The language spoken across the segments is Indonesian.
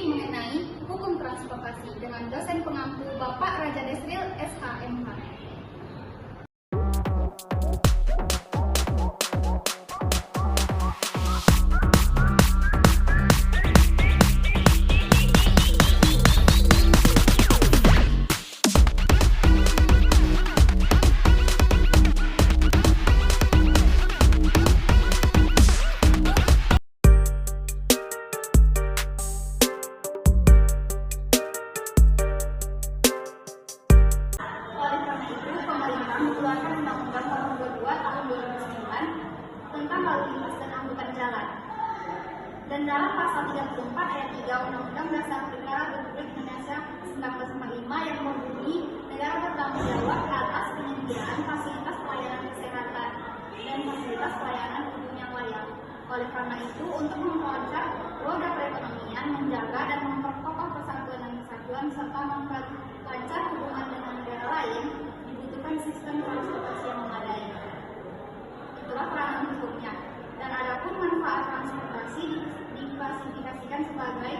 mengenai hukum transportasi dengan dosen pengampu Bapak Raja Desril SHMH. Mengeluarkan Undang-Undang Nomor 22 Tahun 2009 tentang lalu lintas dan angkutan jalan. Dan dalam pasal 34 ayat 3 Undang-Undang Dasar Negara Republik Indonesia 1945 yang berbunyi, negara bertanggung jawab atas penyediaan fasilitas pelayanan kesehatan dan fasilitas pelayanan umum yang layak. Oleh karena itu, untuk memperlancar roda perekonomian, menjaga dan memperkokoh persatuan dan kesatuan serta memperlancar hubungan dengan negara lain, dibutuhkan sistem transportasi yang memadai. Itulah peranan hukumnya. Dan adapun manfaat transportasi diklasifikasikan sebagai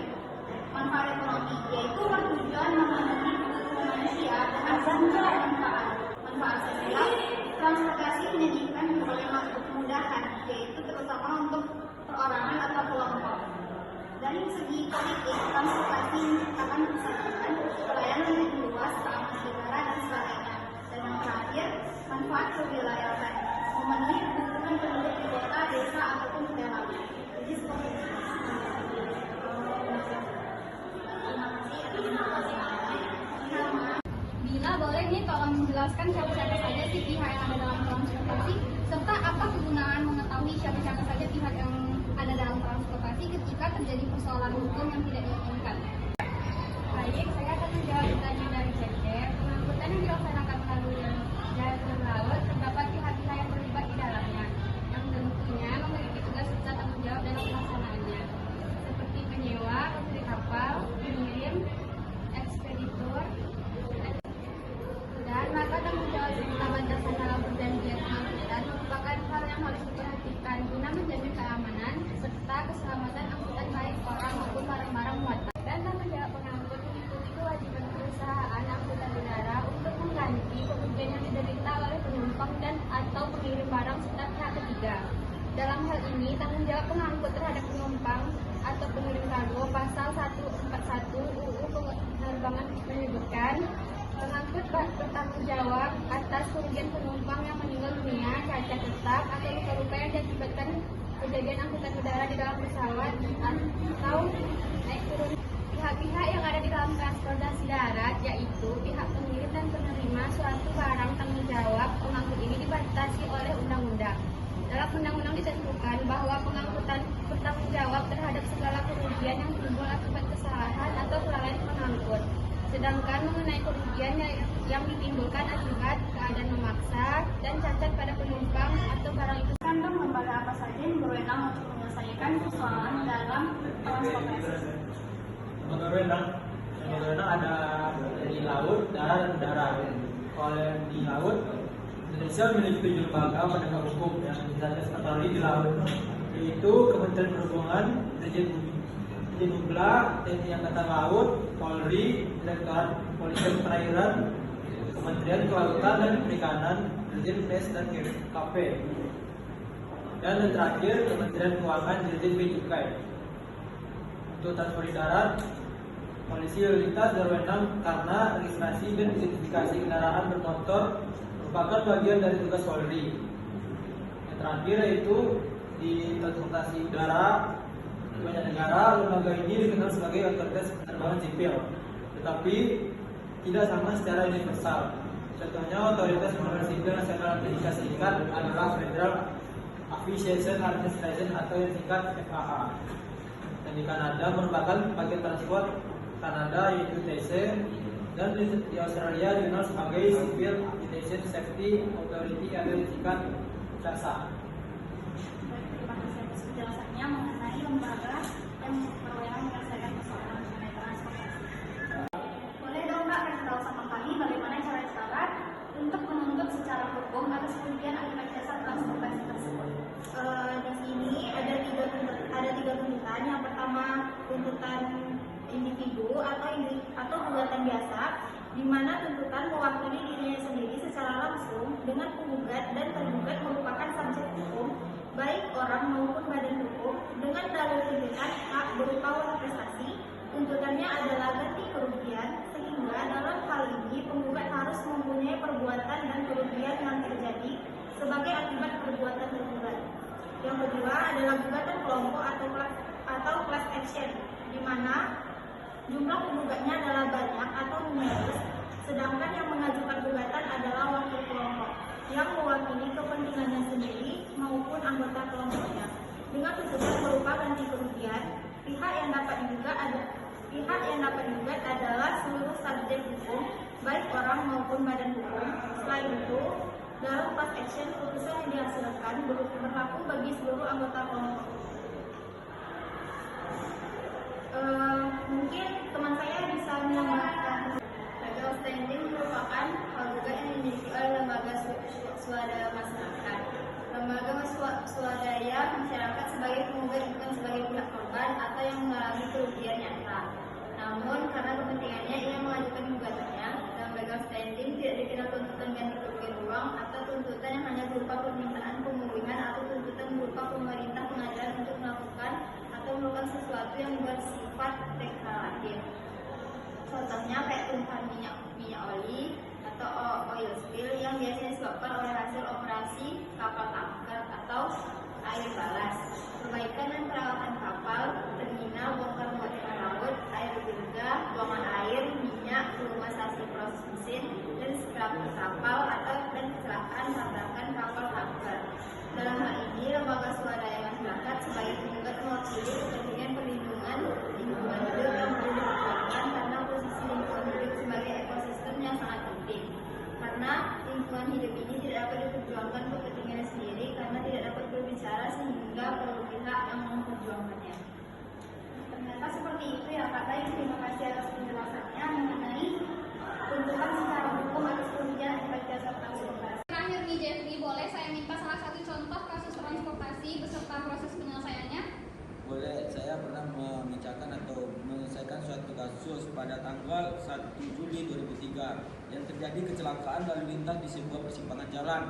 manfaat ekonomi, yaitu bertujuan memenuhi kebutuhan manusia dengan sejumlah manfaat. Manfaat sosial, transportasi menyediakan berbagai macam kemudahan, yaitu terutama untuk perorangan atau kelompok. Dari segi politik, transportasi menciptakan kesatuan, pelayanan yang luas, keamanan negara, dan sebagainya. Dan yang terakhir, manfaat kewilayahan, memenuhi kebutuhan penduduk di kota, desa, ataupun daerah. Jadi seperti itu. Bila boleh nih, tolong menjelaskan siapa-siapa saja sih pihak yang ada dalam transportasi, serta apa kegunaan mengetahui siapa-siapa saja pihak yang ada dalam transportasi ketika terjadi persoalan hukum yang tidak diinginkan. Baik, saya akan menjawab pertanyaan dari Cecep. Pengangkutan yang dilaksanakan melalui jalur laut terdapat pihak-pihak yang terlibat di dalamnya, yang tentunya memiliki tugas serta tanggung jawab dalam pelaksanaannya, seperti penyewa, pemilik kapal, pengirim, ekspeditor, dan maka tanggung jawab serta batasan dalam perjanjian pengangkutan merupakan hal yang harus diperhatikan guna menjamin keamanan serta keselamatan angkutan baik orang maupun barang-barang muatan. Dan tanggung jawab pengangkut meliputi kewajiban perusahaan angkutan udara untuk mengganti kerugian yang diderita oleh penumpang dan atau pengirim barang serta pihak ketiga. Dalam hal ini, tanggung jawab pengangkut terhadap penumpang atau pengirim kargo pasal 141 UU Penerbangan menyebutkan pengangkut bertanggung jawab atas kerugian penumpang yang meninggal dunia, cacat tetap, atau luka-luka yang diakibatkan kejadian angkutan udara di dalam pesawat atau naik turun. Pihak-pihak yang ada di dalam transportasi darat, yaitu pihak pengirim dan penerima suatu barang, tanggung jawab pengangkut ini dibatasi oleh undang-undang. Dalam undang-undang ditentukan bahwa pengangkutan bertanggung jawab terhadap segala kerugian yang timbul akibat kesalahan atau kelalaian pengangkut. Sedangkan mengenai kerugian yang ditimbulkan akibat keadaan memaksa dan cacat pada penumpang atau barang itu, Kandung lembaga apa saja yang berwenang untuk menyelesaikan persoalan dalam transportasi? Lembaga berwenang ada di laut, darat, dan udara. Kalau di laut, Indonesia memiliki 7 lembaga penegak hukum yang terdapat di laut, yaitu Kementerian Perhubungan, Dirjen Hubla, TNI Angkatan Laut, Polri, Direktorat Polisi Perairan, Kementerian Kelautan dan Perikanan, Dirjen PES dan KP. Dan yang terakhir, Kementerian Keuangan, Dirjen Bea Cukai. Untuk transportasi darat, polisi lalu lintas berwenang karena registrasi dan identifikasi kendaraan bermotor merupakan bagian dari tugas Polri. Yang terakhir yaitu di transportasi udara, di banyak negara lembaga ini dikenal sebagai otoritas penerbangan sipil, tetapi tidak sama secara universal. Contohnya otoritas penerbangan sipil nasional Amerika Serikat adalah Federal Aviation Administration atau yang singkat FAA. Dan di Kanada merupakan bagian transport Kanada yaitu TC, dan di Australia dikenal sebagai Civil Aviation Safety Authority atau yang singkat CASA. Terima kasih atas penjelasannya mengenai lembaga yang berwenang menyelesaikan persoalan mengenai transportasi. Boleh dong Mbak kasih tahu sama kami bagaimana cara untuk menuntut secara hukum atas kerugian akibat jasa transportasi tersebut? Di sini ada tiga tuntutan. Yang pertama tuntutan individu atau gugatan biasa, di mana tuntutan mewakili dirinya sendiri secara langsung dengan penggugat dan tergugat merupakan subjek hukum, baik orang maupun badan hukum, dengan dalil tuntutan hak berupa uang prestasi. Tuntutannya adalah ganti kerugian, sehingga dalam hal ini penggugat harus mempunyai perbuatan dan kerugian yang terjadi sebagai akibat perbuatan tergugat. Yang kedua adalah gugatan kelompok atau class action, di mana jumlah penggugatnya adalah banyak atau numeris, sedangkan yang mengajukan gugatan adalah wakil kelompok yang mewakili kepentingannya sendiri maupun anggota kelompoknya. Dengan tuntutan berupa ganti kerugian, pihak yang dapat digugat adalah seluruh subjek hukum, baik orang maupun badan hukum. Selain itu, dalam class action, putusan yang dihasilkan berlaku bagi seluruh anggota kelompok. Mungkin teman saya bisa menambahkan. Legal standing merupakan hal juga yang dimiliki oleh lembaga swadaya masyarakat. Lembaga swadaya masyarakat sebagai penggugat bukan sebagai pihak korban atau yang mengalami kerugian nyata. Namun karena kepentingannya ia mengajukan gugatannya, dalam legal standing tidak dikenal tuntutan ganti kerugian uang atau tuntutan yang hanya berupa permintaan pemulihan atau tuntutan berupa pemerintah pengadilan untuk melakukan sesuatu yang bersifat deklaratif. Contohnya kayak tumpahan minyak oli atau oil spill yang biasanya disebabkan oleh hasil operasi kapal tanker atau air balas, perbaikan dan perawatan kapal, terminal, bongkar muat ikan laut, air limbah, buangan air, minyak, rumah stasi proses mesin, dan scrubber kapal atau dan kecelakaan tabrakan kapal tanker. Dalam hal ini, lembaga swadaya masyarakat sebagai penggugat mewakili kepentingan perlindungan lingkungan hidup yang perlu diperjuangkan karena posisi lingkungan hidup sebagai ekosistem yang sangat penting. Karena lingkungan hidup ini tidak dapat diperjuangkan kepentingannya sendiri karena tidak dapat berbicara sehingga perlu pihak yang memperjuangkannya. Ternyata seperti itu ya Kak Baik. Terima kasih atas penjelasannya mengenai tuntutan secara hukum atas kerugian akibat jasa transportasi. Terakhir nih Jeffrey, boleh saya minta salah satu contoh kasus transportasi beserta proses penyelesaiannya? Boleh, saya pernah memecahkan atau menyelesaikan suatu kasus pada tanggal 1 Juli 2003 yang terjadi kecelakaan lalu lintas di sebuah persimpangan jalan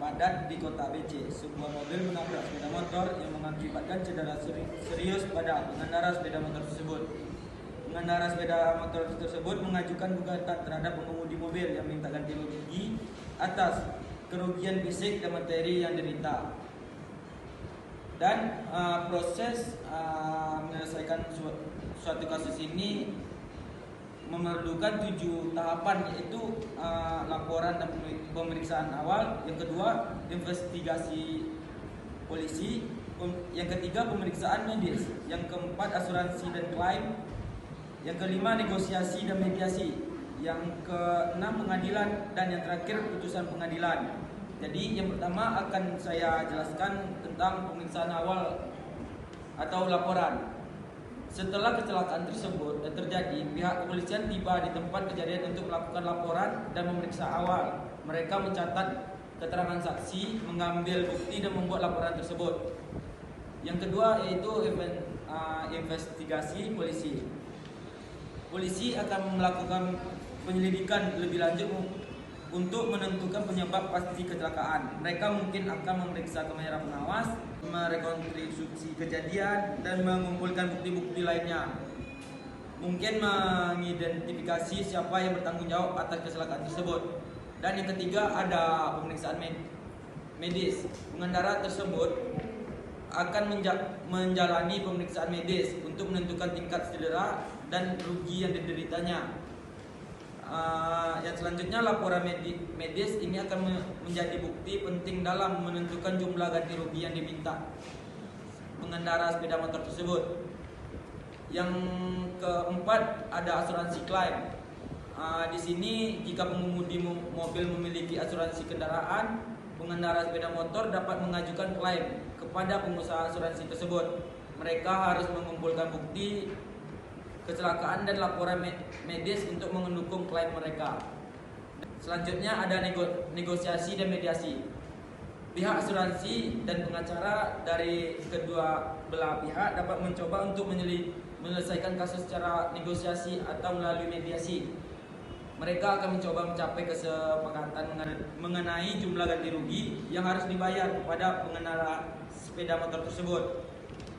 padat di kota BC. Sebuah mobil menabrak sepeda motor yang mengakibatkan cedera serius pada pengendara sepeda motor tersebut. Pengendara sepeda motor tersebut mengajukan gugatan terhadap pengemudi mobil yang minta ganti rugi atas kerugian fisik dan materi yang diderita. Dan proses menyelesaikan suatu kasus ini memerlukan 7 tahapan, yaitu laporan dan pemeriksaan awal, yang kedua investigasi polisi, yang ketiga pemeriksaan medis, yang keempat asuransi dan klaim, yang kelima negosiasi dan mediasi, yang keenam pengadilan, dan yang terakhir putusan pengadilan. Jadi yang pertama akan saya jelaskan tentang pemeriksaan awal atau laporan. Setelah kecelakaan tersebut terjadi, pihak kepolisian tiba di tempat kejadian untuk melakukan laporan dan memeriksa awal. Mereka mencatat keterangan saksi, mengambil bukti dan membuat laporan tersebut. Yang kedua yaitu investigasi polisi. Polisi akan melakukan penyelidikan lebih lanjut untuk menentukan penyebab pasti kecelakaan. Mereka mungkin akan memeriksa kamera pengawas, merekonstruksi kejadian, dan mengumpulkan bukti-bukti lainnya. Mungkin mengidentifikasi siapa yang bertanggung jawab atas kecelakaan tersebut. Dan yang ketiga ada pemeriksaan medis. Pengendara tersebut akan menjalani pemeriksaan medis untuk menentukan tingkat cedera dan rugi yang dideritanya. Yang selanjutnya laporan medis ini akan menjadi bukti penting dalam menentukan jumlah ganti rugi yang diminta pengendara sepeda motor tersebut. Yang keempat ada asuransi klaim. Di sini jika pengemudi mobil memiliki asuransi kendaraan, pengendara sepeda motor dapat mengajukan klaim kepada pengusaha asuransi tersebut. Mereka harus mengumpulkan bukti kecelakaan dan laporan medis untuk mendukung klaim mereka. Selanjutnya ada negosiasi dan mediasi. Pihak asuransi dan pengacara dari kedua belah pihak dapat mencoba untuk menyelesaikan kasus secara negosiasi atau melalui mediasi. Mereka akan mencoba mencapai kesepakatan mengenai jumlah ganti rugi yang harus dibayar kepada pengendara sepeda motor tersebut.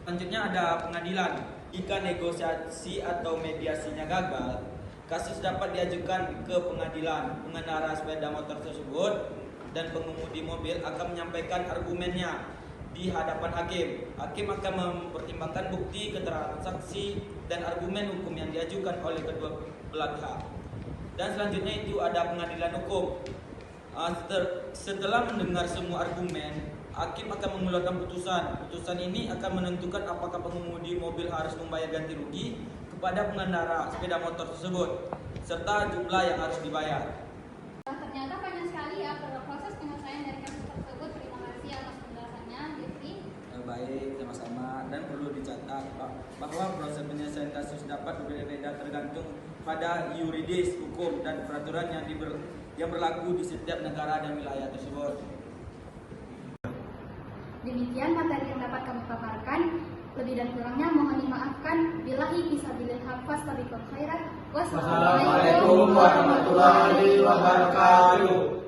Selanjutnya ada pengadilan. Jika negosiasi atau mediasinya gagal, kasus dapat diajukan ke pengadilan. Pengendara sepeda motor tersebut dan pengemudi mobil akan menyampaikan argumennya di hadapan hakim. Hakim akan mempertimbangkan bukti, keterangan saksi, dan argumen hukum yang diajukan oleh kedua belah pihak. Dan selanjutnya itu ada pengadilan hukum. Setelah mendengar semua argumen, hakim akan mengeluarkan putusan. Putusan ini akan menentukan apakah pengemudi mobil harus membayar ganti rugi kepada pengendara sepeda motor tersebut, serta jumlah yang harus dibayar. Ternyata banyak sekali ya proses penyelesaian dari kasus tersebut. Terima kasih atas penjelasannya, Jeffrey. Baik, sama-sama. Dan perlu dicatat bahwa proses penyelesaian kasus dapat berbeda-beda tergantung pada yuridis, hukum, dan peraturan yang berlaku di setiap negara dan wilayah tersebut. Demikian materi yang dapat kami paparkan. Lebih dan kurangnya mohon dimaafkan. Billahi fisabilil haq fastabiqul khairat. Wassalamualaikum Wassalamualaikum warahmatullahi wabarakatuh.